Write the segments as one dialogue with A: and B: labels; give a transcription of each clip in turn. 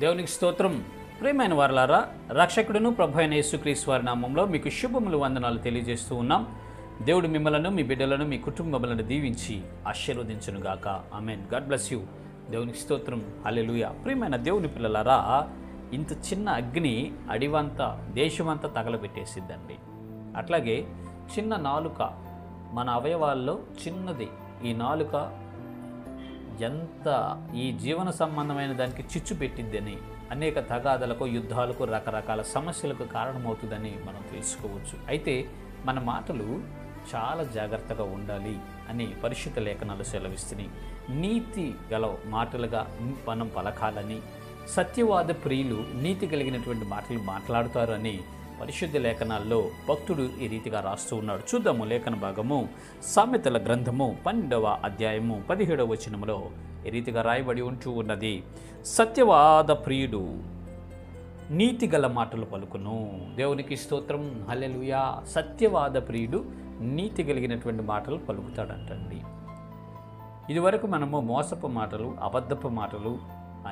A: దేవునికి స్తోత్రం. ప్రియమైన వారలారా, రక్షకుడును ప్రభు అయిన యేసుక్రీస్తు వారి నామంలో మీకు శుభములు వందనాలు తెలియజేస్తూ ఉన్నాం. దేవుడు మిమ్మలను, మీ బిడ్డలను, మీ కుటుంబములను దీవించి ఆశీర్వదించునుగాక. ఆమేన్. God bless you. దేవునికి స్తోత్రం. హల్లెలూయా. ప్రియమైన దేవుని పిల్లలారా, ఇంత చిన్న అగ్ని అడివంతా దేశమంతా తగలబెట్టేసిద్దండి. అట్లాగే చిన్న నాలుక మన అవయవాల్లో చిన్నది. ఈ నాలుక ఎంత ఈ జీవన సంబంధమైన దానికి చిచ్చు పెట్టిద్దని, అనేక తగాదలకు, యుద్ధాలకు, రకరకాల సమస్యలకు కారణమవుతుందని మనం తెలుసుకోవచ్చు. అయితే మన మాటలు చాలా జాగ్రత్తగా ఉండాలి అని పరిశుద్ధ లేఖనాలు సెలవిస్తున్నాయి. నీతి గల మాటలుగా మనం పలకాలని, సత్యవాద ప్రియులు నీతి కలిగినటువంటి మాటలు మాట్లాడుతారు అని పరిశుద్ధ లేఖనాల్లో భక్తుడు ఈ రీతిగా రాస్తూ ఉన్నాడు. చూద్దాము లేఖన భాగము. సామెతల గ్రంథము 12వ అధ్యాయము 17వ వచనములో ఈ రీతిగా రాయబడి ఉంటూ ఉన్నది. సత్యవాద ప్రియుడు నీతి గల మాటలు పలుకును. దేవునికి స్తోత్రం. హల్లెలూయా. సత్యవాద ప్రియుడు నీతి కలిగినటువంటి మాటలు పలుకుతాడంటండి. ఇదివరకు మనము మోసపు మాటలు, అబద్ధపు మాటలు,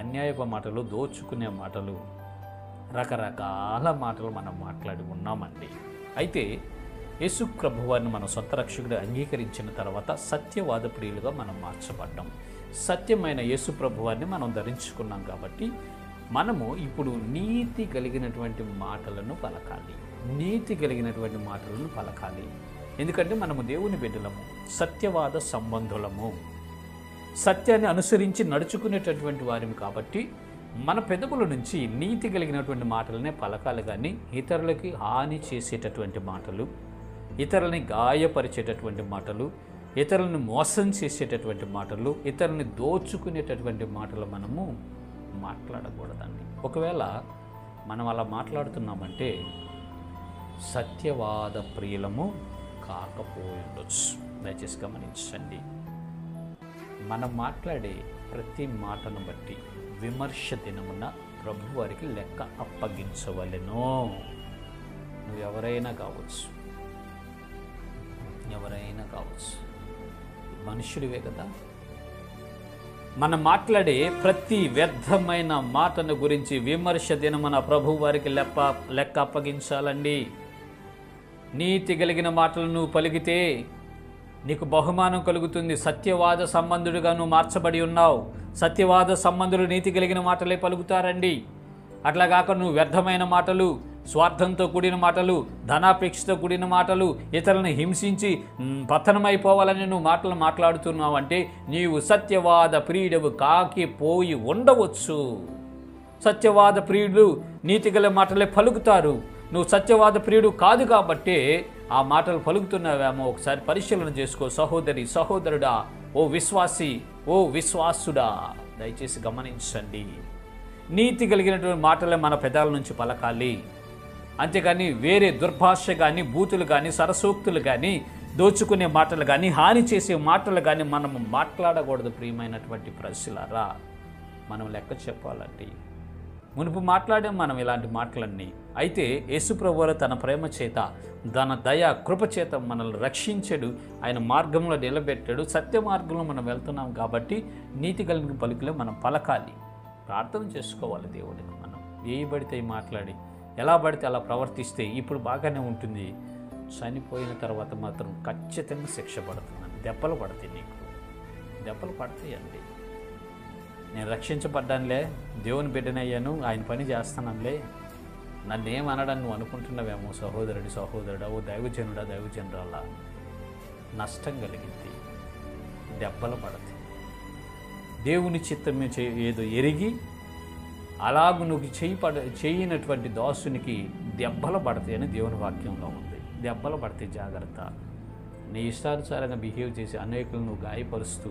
A: అన్యాయపు మాటలు, దోచుకునే మాటలు, రకరకాల మాటలు మనం మాట్లాడి ఉన్నామండి. అయితే యేసు ప్రభువారిని మన సొంత రక్షకుడు అంగీకరించిన తర్వాత సత్యవాద ప్రియులుగా మనం మార్చబడ్డాం. సత్యమైన యేసు ప్రభువారిని మనం ధరించుకున్నాం కాబట్టి మనము ఇప్పుడు నీతి కలిగినటువంటి మాటలను పలకాలి. నీతి కలిగినటువంటి మాటలను పలకాలి. ఎందుకంటే మనము దేవుని బిడ్డలము, సత్యవాద సంబంధులము, సత్యాన్ని అనుసరించి నడుచుకునేటటువంటి వారిని కాబట్టి మన పెదవుల నుంచి నీతి కలిగినటువంటి మాటలనే పలకాలి. కానీ ఇతరులకి హాని చేసేటటువంటి మాటలు, ఇతరులని గాయపరిచేటటువంటి మాటలు, ఇతరులను మోసం చేసేటటువంటి మాటలు, ఇతరులని దోచుకునేటటువంటి మాటలు మనము మాట్లాడకూడదండి. ఒకవేళ మనం అలా మాట్లాడుతున్నామంటే సత్యవాద ప్రియులము కాకపోయిండొచ్చు. దయచేసి గమనించండి. మనం మాట్లాడే ప్రతి మాటను బట్టి విమర్శ దినమున ప్రభు వారికి లెక్క అప్పగించవలెను. నువ్వు ఎవరైనా కావచ్చు, మనుషుడివే కదా. మనం మాట్లాడే ప్రతి వ్యర్థమైన మాటను గురించి విమర్శ దినమున ప్రభు వారికి లెక్క అప్పగించాలండి. నీతి కలిగిన మాటలు నువ్వు పలికితే నీకు బహుమానం కలుగుతుంది. సత్యవాద సంబంధుడిగా నువ్వు మార్చబడి ఉన్నావు. సత్యవాద సంబంధులు నీతి కలిగిన మాటలే పలుకుతారండి. అట్లా కాక నువ్వు వ్యర్థమైన మాటలు, స్వార్థంతో కూడిన మాటలు, ధనాపేక్షతో కూడిన మాటలు, ఇతరులను హింసించి పతనమైపోవాలని నువ్వు మాటలు మాట్లాడుతున్నావు అంటే నీవు సత్యవాద ప్రియుడవు కాకిపోయి ఉండవచ్చు. సత్యవాద ప్రియుడు నీతి గల మాటలే పలుకుతారు. నువ్వు సత్యవాద ప్రియుడు కాదు కాబట్టే ఆ మాటలు పలుకుతున్నావేమో ఒకసారి పరిశీలన చేసుకో. సహోదరి, సహోదరుడా, ఓ విశ్వాసి, ఓ విశ్వాసుడా, దయచేసి గమనించండి. నీతి కలిగినటువంటి మాటలే మన పెదాల నుంచి పలకాలి. అంతేగాని వేరే దుర్భాష కానీ, బూతులు కానీ, సరసోక్తులు కానీ, దోచుకునే మాటలు కానీ, హాని చేసే మాటలు కానీ మనము మాట్లాడకూడదు. ప్రియమైనటువంటి ప్రజలారా, మనం లెక్క చెప్పాలండి. మునుపు మాట్లాడాం మనం ఇలాంటి మాటలన్నీ. అయితే యేసుప్రభువు తన ప్రేమ చేత, తన దయ కృప చేత మనల్ని రక్షించాడు. ఆయన మార్గంలో నిలబెట్టాడు. సత్య మార్గంలో మనం వెళ్తున్నాం కాబట్టి నీతి కలిగిన పలుకులే మనం పలకాలి. ప్రార్థన చేసుకోవాలి దేవుడికి. మనం పడితే మాట్లాడి ఎలా పడితే అలా ప్రవర్తిస్తే ఇప్పుడు బాగానే ఉంటుంది. చనిపోయిన తర్వాత మాత్రం ఖచ్చితంగా శిక్ష పడుతుందండి. దెబ్బలు పడతాయి. నీకు దెబ్బలు పడతాయండి. నేను రక్షించబడ్డానులే, దేవుని బిడ్డనయ్యాను, ఆయన పని చేస్తానులే, నన్నేమనడని నువ్వు అనుకుంటున్నావేమో సహోదరుడి, సహోదరుడా, ఓ దైవజనుడా, దైవజనురాలా, నష్టం కలిగింది. దెబ్బలు పడతాయి. దేవుని చిత్తం ఏదో ఎరిగి అలాగూ నువ్వు చేయనటువంటి దాసునికి దెబ్బలు పడతాయి అని దేవుని వాక్యంలో ఉంది. దెబ్బలు పడితే జాగ్రత్త. నీ ఇష్టానుసారంగా బిహేవ్ చేసి అనేకులను నువ్వు గాయపరుస్తూ,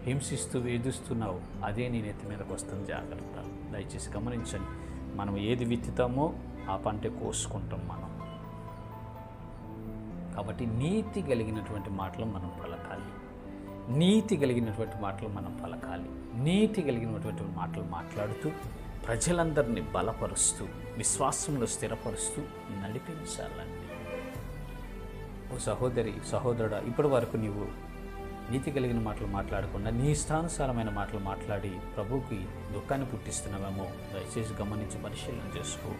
A: హింసిస్తూ, వేధిస్తున్నావు, అదే నీ నెత్తి మీదకి వస్తుంది. జాగ్రత్త. దయచేసి గమనించండి. మనం ఏది విత్తుతామో ఆ పంట కోసుకుంటాం మనం. కాబట్టి నీతి కలిగినటువంటి మాటలు మనం పలకాలి. నీతి కలిగినటువంటి మాటలు మనం పలకాలి. నీతి కలిగినటువంటి మాటలు మాట్లాడుతూ ప్రజలందరినీ బలపరుస్తూ, విశ్వాసంలో స్థిరపరుస్తూ నడిపించాలండి. ఓ సహోదరి, సహోదరుడా, ఇప్పటి వరకు నీవు నీతి కలిగిన మాటలు మాట్లాడకుండా నీ ఇష్టానుసారమైన మాటలు మాట్లాడి ప్రభువుకి దుఃఖాన్ని పుట్టిస్తున్నామేమో దయచేసి గమనించి పరిశీలన చేసుకో.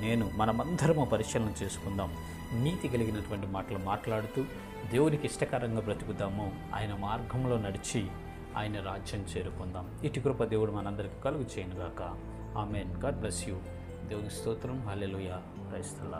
A: నేను మనమందరము పరిశీలన చేసుకుందాం. నీతి కలిగినటువంటి మాటలు మాట్లాడుతూ దేవునికి ఇష్టకరంగా బ్రతుకుదాము. ఆయన మార్గంలో నడిచి ఆయన రాజ్యం చేరుకుందాం. ఇటు కృప దేవుడు మనందరికీ కలుగు చేయనుగాక. ఆమేన్. God bless you. దేవుని స్తోత్రం. హల్లెలూయా. Praise the lord.